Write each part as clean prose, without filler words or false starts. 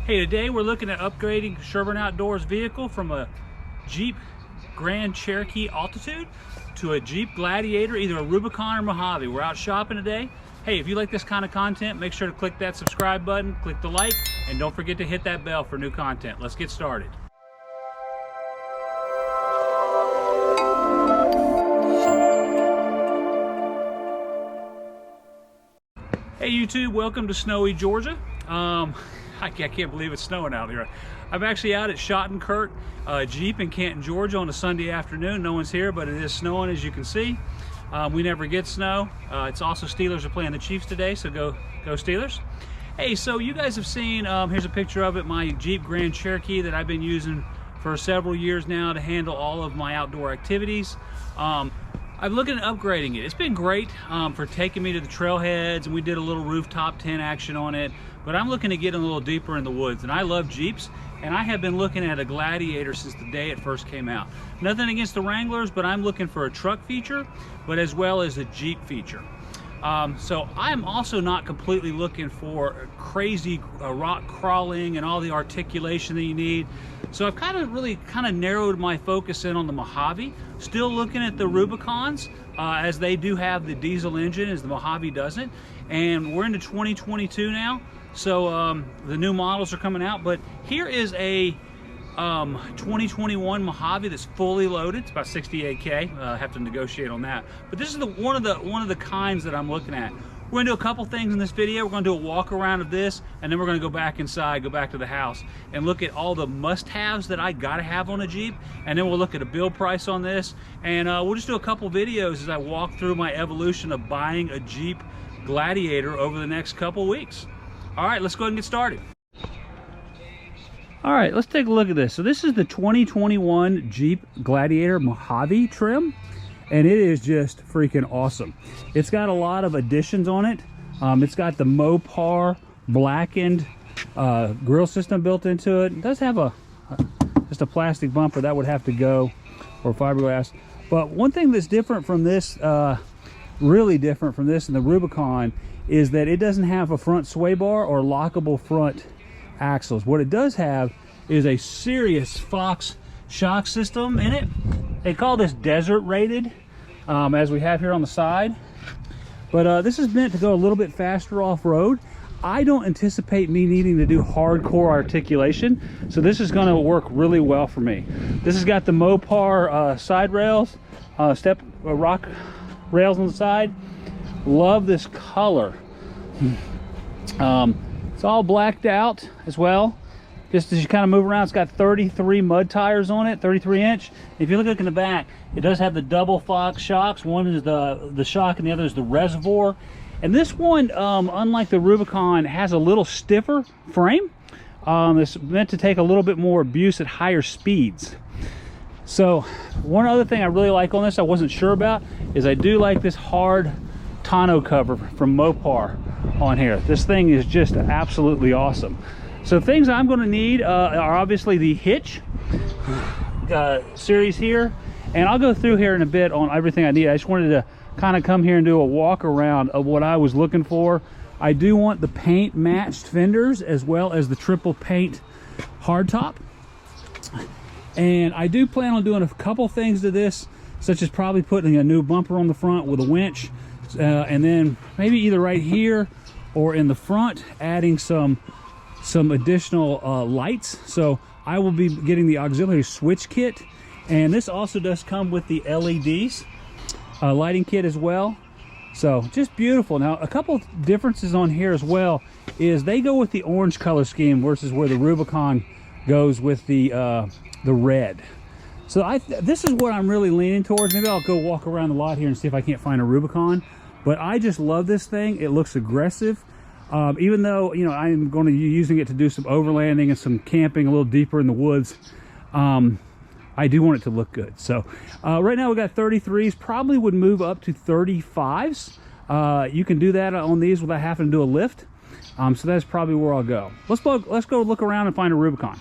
Hey, today we're looking at upgrading Sherburne Outdoors vehicle from a Jeep Grand Cherokee Altitude to a Jeep Gladiator, either a Rubicon or Mojave. We're out shopping today. Hey, if you like this kind of content, make sure to click that subscribe button, click the like, and don't forget to hit that bell for new content. Let's get started. Hey YouTube, welcome to snowy Georgia. I can't believe it's snowing out here. I'm actually out at Schottenkirk Jeep in Canton, Georgia on a Sunday afternoon. No one's here, but it is snowing, as you can see. We never get snow. It's also Steelers are playing the Chiefs today, so go Steelers. Hey, so you guys have seen, here's a picture of it, my Jeep Grand Cherokee that I've been using for several years now to handle all of my outdoor activities. I'm looking at upgrading it. It's been great for taking me to the trailheads, and we did a little rooftop tent action on it, but I'm looking to get a little deeper in the woods, and I love Jeeps, and I have been looking at a Gladiator since the day it first came out. Nothing against the Wranglers, but I'm looking for a truck feature, but as well as a Jeep feature. So I'm also not completely looking for crazy rock crawling and all the articulation that you need. So I've really narrowed my focus in on the Mojave. Still looking at the Rubicons, as they do have the diesel engine, as the Mojave doesn't. And we're into 2022 now, so the new models are coming out. But here is a 2021 Mojave that's fully loaded. It's about 68K. I have to negotiate on that. But this is one of the kinds that I'm looking at. We're gonna do a couple things in this video. We're gonna do a walk around of this, and then we're gonna go back inside, go back to the house, and look at all the must-haves that I gotta have on a Jeep. And then we'll look at a build price on this, and we'll just do a couple videos as I walk through my evolution of buying a Jeep Gladiator over the next couple weeks. All right, let's go ahead and get started. All right, let's take a look at this. So this is the 2021 Jeep Gladiator Mojave trim, and it is just freaking awesome. It's got a lot of additions on it. It's got the Mopar blackened grill system built into it. It does have just a plastic bumper that would have to go, or fiberglass. But one thing that's different from this, really different from this and the Rubicon, is that it doesn't have a front sway bar or lockable front axles. What it does have is a serious Fox shock system in it. They call this desert rated, as we have here on the side. But this is meant to go a little bit faster off-road. I don't anticipate me needing to do hardcore articulation, so this is going to work really well for me. This has got the Mopar side rails, rock rails on the side. Love this color. It's all blacked out as well. Just as you kind of move around, it's got 33 mud tires on it, 33 inch. If you look in the back, it does have the double Fox shocks. One is the shock and the other is the reservoir. And this one, unlike the Rubicon, has a little stiffer frame. It's meant to take a little bit more abuse at higher speeds. So one other thing I really like on this, I wasn't sure about, is I do like this hard tonneau cover from Mopar on here. This thing is just absolutely awesome. So things I'm going to need are obviously the hitch series here, and I'll go through here in a bit on everything I need. I just wanted to kind of come here and do a walk around of what I was looking for. I do want the paint matched fenders as well as the triple paint hardtop, and I do plan on doing a couple things to this, such as probably putting a new bumper on the front with a winch, and then maybe either right here or in the front adding some additional lights. So I will be getting the auxiliary switch kit, and this also does come with the LEDs lighting kit as well. So just beautiful. Now a couple differences on here as well is they go with the orange color scheme versus where the Rubicon goes with the red. So this is what I'm really leaning towards. Maybe I'll go walk around the lot here and see if I can't find a Rubicon. But I just love this thing. It looks aggressive. Even though, you know, I'm going to be using it to do some overlanding and some camping a little deeper in the woods, I do want it to look good. So right now we got 33s, probably would move up to 35s. You can do that on these without having to do a lift. So that's probably where I'll go. Let's go look around and find a Rubicon.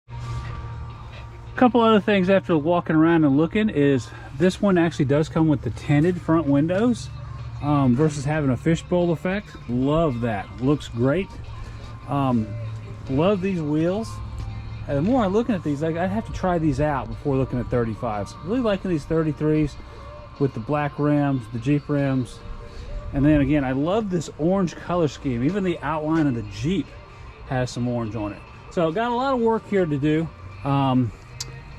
A couple other things after walking around and looking is this one actually does come with the tinted front windows. versus having a fishbowl effect. Love that. Looks great. Love these wheels. And the more I'm looking at these, I'd have to try these out before looking at 35s. Really liking these 33s with the black rims, the Jeep rims. And then again, I love this orange color scheme. Even the outline of the Jeep has some orange on it. So got a lot of work here to do.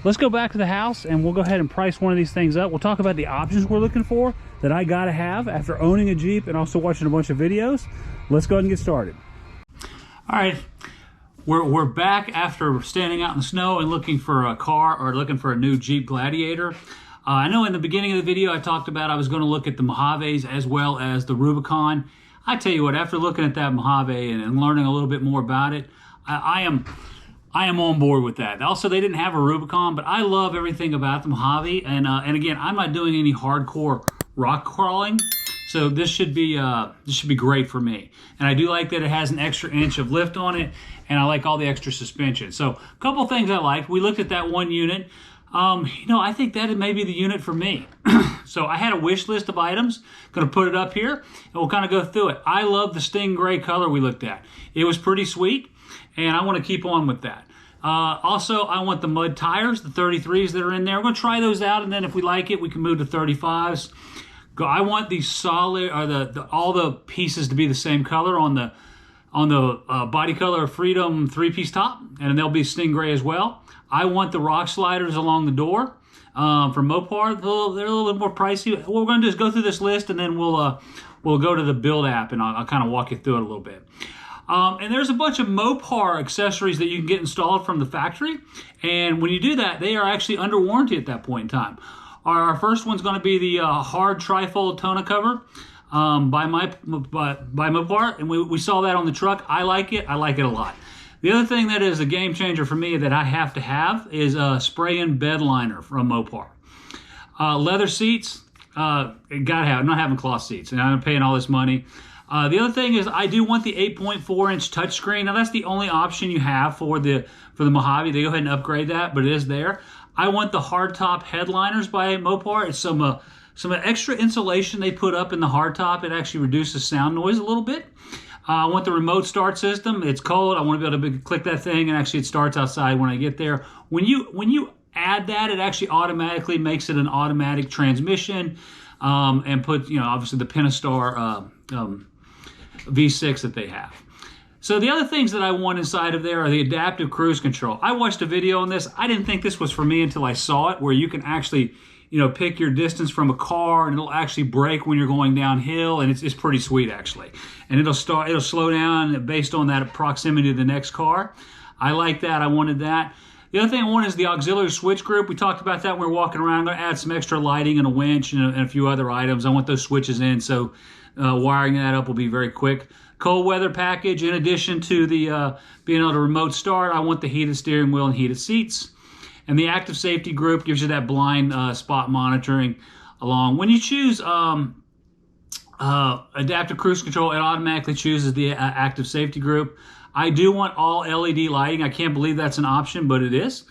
Let's go back to the house and we'll go ahead and price one of these things up. We'll talk about the options we're looking for that I gotta have after owning a Jeep and also watching a bunch of videos. Let's go ahead and get started. All right, we're back after standing out in the snow and looking for a car or looking for a new Jeep Gladiator. I know in the beginning of the video I talked about I was going to look at the Mojaves as well as the Rubicon. I tell you what, after looking at that Mojave and learning a little bit more about it, I am on board with that. Also, they didn't have a Rubicon, but I love everything about the Mojave. And again, I'm not doing any hardcore rock crawling, so this should be great for me. And I do like that it has an extra inch of lift on it, and I like all the extra suspension. So a couple things I liked. We looked at that one unit. You know, I think that may be the unit for me. So I had a wish list of items. Going to put it up here, and we'll kind of go through it. I love the Sting Gray color we looked at. It was pretty sweet, and I want to keep on with that. Also, I want the mud tires, the 33s that are in there. We're going to try those out, and then if we like it, we can move to 35s. I want these solid, or all the pieces to be the same color on the body color of Freedom 3-piece top, and they'll be Sting Gray as well. I want the rock sliders along the door from Mopar. They're a little bit more pricey. What we're going to do is go through this list, and then we'll go to the build app, and I'll kind of walk you through it a little bit. And there's a bunch of Mopar accessories that you can get installed from the factory, and when you do that, they are actually under warranty at that point in time. Our first one's going to be the hard trifold tonneau cover by Mopar, and we saw that on the truck. I like it. I like it a lot. The other thing that is a game changer for me that I have to have is a spray-in bed liner from Mopar. Leather seats, gotta have. I'm not having cloth seats, and I'm paying all this money. The other thing is I do want the 8.4-inch touchscreen. Now that's the only option you have for the Mojave. They go ahead and upgrade that, but it is there. I want the hardtop headliners by Mopar. It's some extra insulation they put up in the hardtop. It actually reduces sound noise a little bit. I want the remote start system. It's cold. I want to be able to click that thing, and actually it starts outside when I get there. When you add that, it actually automatically makes it an automatic transmission, and put, you know, obviously the Pentastar V6 that they have. So the other things that I want inside of there are the adaptive cruise control. I watched a video on this. I didn't think this was for me until I saw it, where you can actually, you know, pick your distance from a car, and it'll actually brake when you're going downhill, and it's pretty sweet actually. And it'll slow down based on that proximity to the next car. I like that. I wanted that. The other thing I want is the auxiliary switch group. We talked about that when we were walking around. I'm going to add some extra lighting and a winch and a few other items. I want those switches in, so wiring that up will be very quick. Cold weather package. In addition to the being able to remote start, I want the heated steering wheel and heated seats. And the active safety group gives you that blind spot monitoring along. When you choose adaptive cruise control, it automatically chooses the active safety group. I do want all LED lighting. I can't believe that's an option, but it is.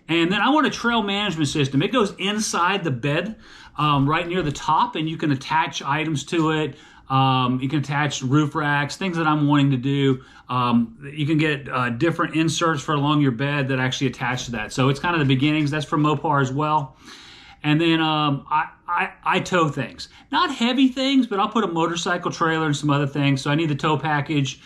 And then I want a trail management system. It goes inside the bed right near the top, and you can attach items to it. You can attach roof racks, things that I'm wanting to do. You can get different inserts for along your bed that actually attach to that. So it's kind of the beginnings. That's from Mopar as well. And then I tow things. Not heavy things, but I'll put a motorcycle trailer and some other things. So I need the tow package.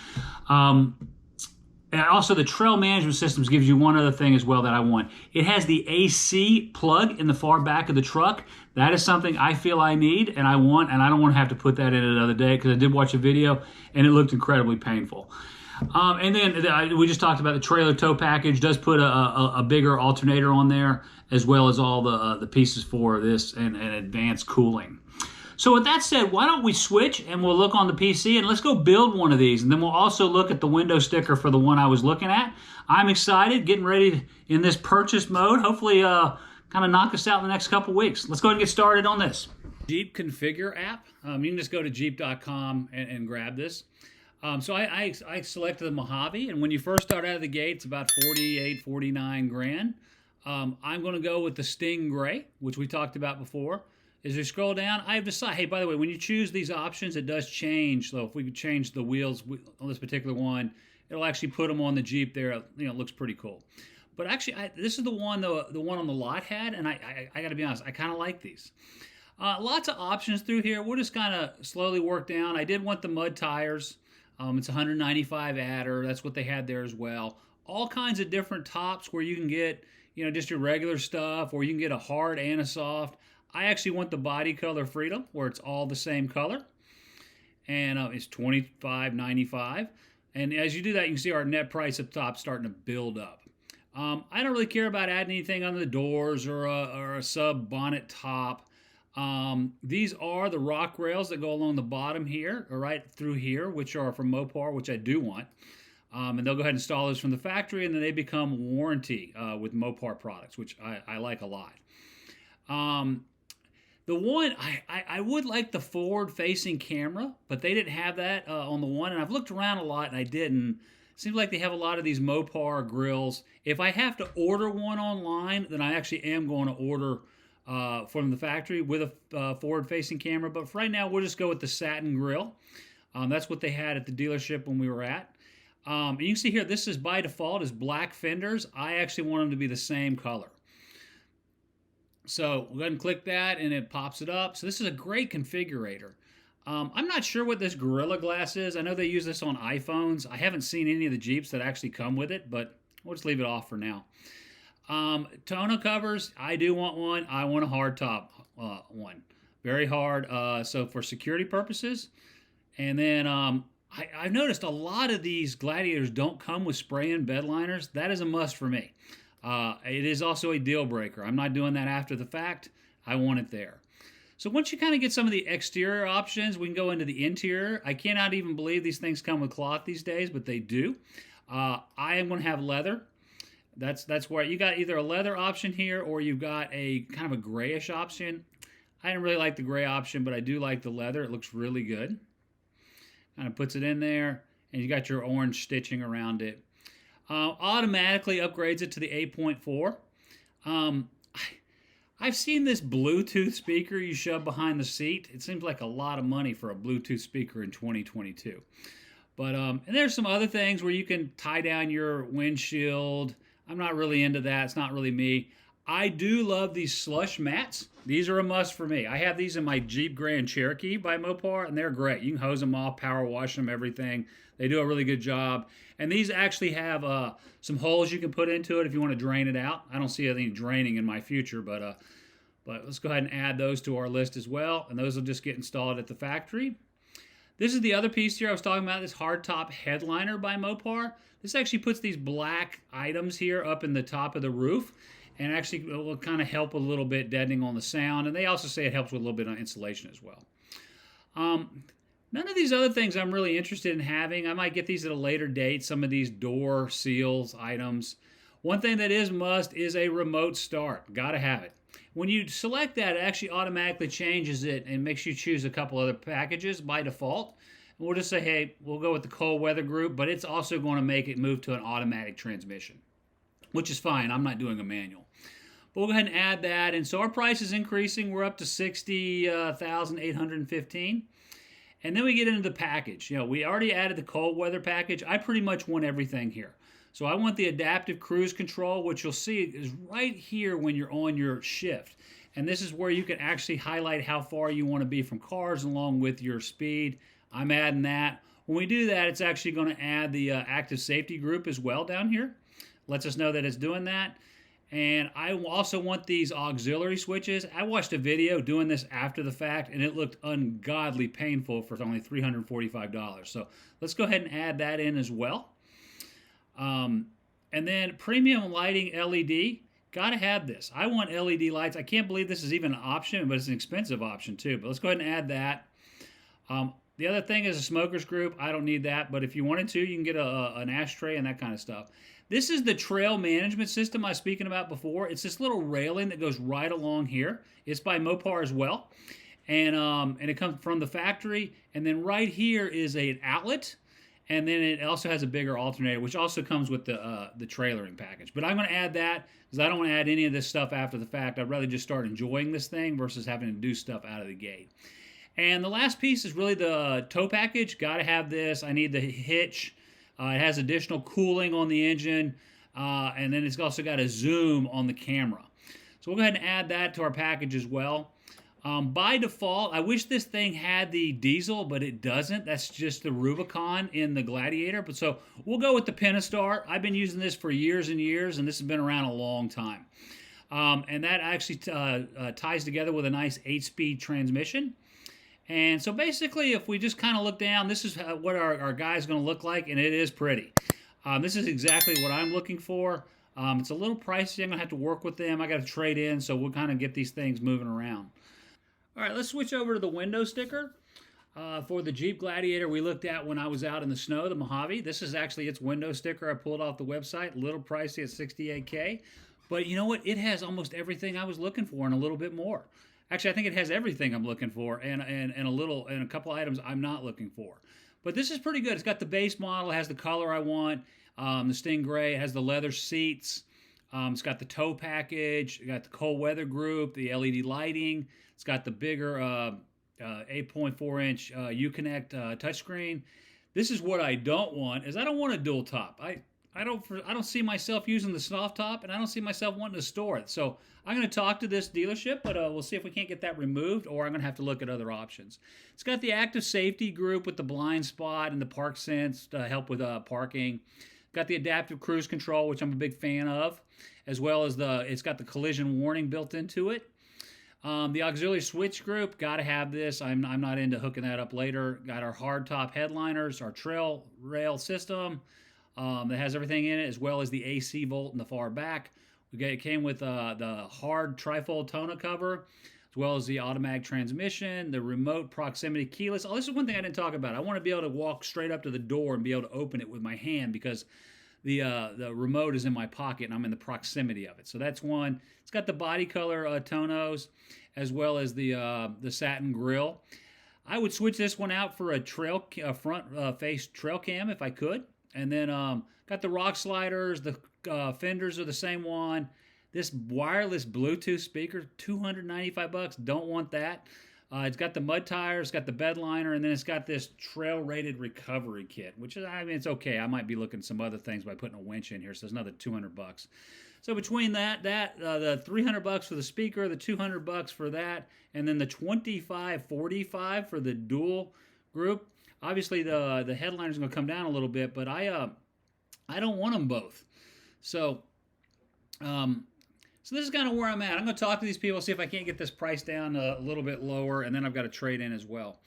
And also the trail management systems gives you one other thing as well that I want. It has the AC plug in the far back of the truck. That is something I feel I need and I want, and I don't want to have to put that in another day, because I did watch a video and it looked incredibly painful. And then we just talked about the trailer tow package. Does put a bigger alternator on there, as well as all the pieces for this and advanced cooling. So with that said, why don't we switch and we'll look on the PC and let's go build one of these. And then we'll also look at the window sticker for the one I was looking at. I'm excited, getting ready in this purchase mode. Hopefully kind of knock us out in the next couple weeks. Let's go ahead and get started on this. Jeep Configure app. You can just go to jeep.com and grab this. So I selected the Mojave, and when you first start out of the gate, it's about 48, 49 grand. I'm going to go with the Sting Gray, which we talked about before. As you scroll down, I've decided, hey, by the way, when you choose these options, it does change. So if we could change the wheels on this particular one, it'll actually put them on the Jeep there. You know, it looks pretty cool. But actually, this is the one the one on the lot had, and I got to be honest, I kind of like these. Lots of options through here. We'll just kind of slowly work down. I did want the mud tires. It's 195 adder. That's what they had there as well. All kinds of different tops where you can get, you know, just your regular stuff, or you can get a hard and a soft. I actually want the body color Freedom, where it's all the same color, and it's $25.95. And as you do that, you can see our net price up top starting to build up. I don't really care about adding anything on the doors or a sub bonnet top. These are the rock rails that go along the bottom here, or right through here, which are from Mopar, which I do want. And they'll go ahead and install those from the factory, and then they become warranty with Mopar products, which I like a lot. The one, I would like the forward-facing camera, but they didn't have that on the one, and I've looked around a lot, and I didn't. Seems like they have a lot of these Mopar grills. If I have to order one online, then I actually am going to order from the factory with a forward-facing camera. But for right now, we'll just go with the satin grill. That's what they had at the dealership when we were at. And you can see here, this is by default is black fenders. I actually want them to be the same color. So we'll go ahead and click that, and it pops it up. So this is a great configurator. I'm not sure what this Gorilla Glass is. I know they use this on iPhones. I haven't seen any of the Jeeps that actually come with it, but we'll just leave it off for now. Tonneau covers, I do want one. I want a hard top one. Very hard, so for security purposes. And then I've noticed a lot of these Gladiators don't come with spray-in bed liners. That is a must for me. It is also a deal breaker. I'm not doing that after the fact. I want it there. So once you kind of get some of the exterior options, we can go into the interior. I cannot even believe these things come with cloth these days, but they do. I am going to have leather. That's where you got either a leather option here, or you've got a kind of a grayish option. I didn't really like the gray option, but I do like the leather. It looks really good. Kind of puts it in there, and you got your orange stitching around it. Automatically upgrades it to the 8.4. I've seen this Bluetooth speaker you shove behind the seat. It seems like a lot of money for a Bluetooth speaker in 2022. But and there's some other things where you can tie down your windshield. I'm not really into that. It's not really me. I do love these slush mats. These are a must for me. I have these in my Jeep Grand Cherokee by Mopar, and they're great. You can hose them off, power wash them, everything. They do a really good job. And these actually have some holes you can put into it if you want to drain it out. I don't see anything draining in my future, but let's go ahead and add those to our list as well. And those will just get installed at the factory. This is the other piece here I was talking about, this hardtop headliner by Mopar. This actually puts these black items here up in the top of the roof, and actually will kind of help a little bit deadening on the sound. And they also say it helps with a little bit on insulation as well. None of these other things I'm really interested in having. I might get these at a later date, some of these door seals items. One thing that is must is a remote start. Got to have it. When you select that, it actually automatically changes it and makes you choose a couple other packages by default. And we'll just say, hey, we'll go with the cold weather group, but it's also going to make it move to an automatic transmission, which is fine. I'm not doing a manual. But we'll go ahead and add that. And so our price is increasing. We're up to $60,815. And then we get into the package. You know, we already added the cold weather package. I pretty much want everything here. So I want the adaptive cruise control, which you'll see is right here when you're on your shift. And this is where you can actually highlight how far you want to be from cars along with your speed. I'm adding that. When we do that, it's actually going to add the active safety group as well down here. Lets us know that it's doing that. And I also want these auxiliary switches. I watched a video doing this after the fact, and it looked ungodly painful for only $345. So let's go ahead and add that in as well. And then premium lighting LED. Got to have this. I want LED lights. I can't believe this is even an option, but it's an expensive option too. But let's go ahead and add that. The other thing is a smokers group. I don't need that, but if you wanted to, you can get an ashtray and that kind of stuff. This is the trail management system I was speaking about before. It's this little railing that goes right along here. It's by Mopar as well. And it comes from the factory. And then right here is an outlet. And then it also has a bigger alternator, which also comes with the trailering package. But I'm going to add that because I don't want to add any of this stuff after the fact. I'd rather just start enjoying this thing versus having to do stuff out of the gate. And the last piece is really the tow package. Got to have this. I need the hitch. It has additional cooling on the engine, and then it's also got a zoom on the camera. So we'll go ahead and add that to our package as well. By default, I wish this thing had the diesel, but it doesn't. That's just the Rubicon in the Gladiator. But so we'll go with the Pentastar. I've been using this for years and years, and this has been around a long time. And that actually ties together with a nice 8-speed transmission. And so basically, if we just kind of look down, this is what our guy is going to look like, and it is pretty. This is exactly what I'm looking for. It's a little pricey. I'm going to have to work with them. I got to trade in, so we'll kind of get these things moving around. All right, let's switch over to the window sticker. For the Jeep Gladiator we looked at when I was out in the snow, the Mojave. This is actually its window sticker I pulled off the website. A little pricey at $68K. But you know what? It has almost everything I was looking for and a little bit more. Actually, I think it has everything I'm looking for and a couple items I'm not looking for. But this is pretty good. It's got the base model. It has the color I want. The Stingray. It has the leather seats. It's got the tow package. It got the cold weather group, the LED lighting. It's got the bigger 8.4-inch Uconnect touchscreen. This is what I don't want. I don't want a dual top. I don't see myself using the soft top, and I don't see myself wanting to store it. So I'm going to talk to this dealership, but we'll see if we can't get that removed, or I'm going to have to look at other options. It's got the active safety group with the blind spot and the park sense to help with parking. Got the adaptive cruise control, which I'm a big fan of, as well as it's got the collision warning built into it. The auxiliary switch group, got to have this. I'm not into hooking that up later. Got our hardtop headliners, our trail rail system that has everything in it, as well as the AC volt in the far back. It came with the hard trifold tonneau cover, as well as the automatic transmission, the remote proximity keyless. Oh, this is one thing I didn't talk about. I want to be able to walk straight up to the door and be able to open it with my hand because the remote is in my pocket and I'm in the proximity of it. So that's one. It's got the body color tonneaus, as well as the satin grille. I would switch this one out for a front face trail cam if I could. And then got the rock sliders. The fenders are the same one. This wireless Bluetooth speaker, $295. Don't want that. It's got the mud tires, got the bed liner, and then it's got this trail-rated recovery kit, which is, I mean, it's okay. I might be looking at some other things by putting a winch in here, so there's another $200. So between the $300 for the speaker, the $200 for that, and then the $25.45 for the dual group. Obviously, the headliner is going to come down a little bit, but I don't want them both. So this is kind of where I'm at. I'm going to talk to these people, see if I can't get this price down a little bit lower, and then I've got to trade in as well.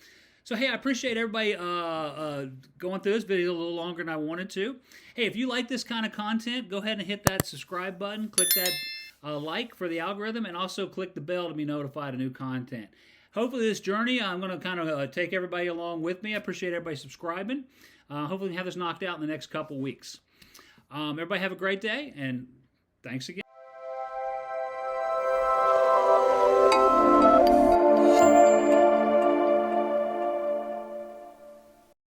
So, hey, I appreciate everybody going through this video a little longer than I wanted to. Hey, if you like this kind of content, go ahead and hit that subscribe button. Click that like for the algorithm, and also click the bell to be notified of new content. Hopefully this journey, I'm going to kind of take everybody along with me. I appreciate everybody subscribing. Hopefully we can have this knocked out in the next couple weeks. Everybody have a great day, and thanks again.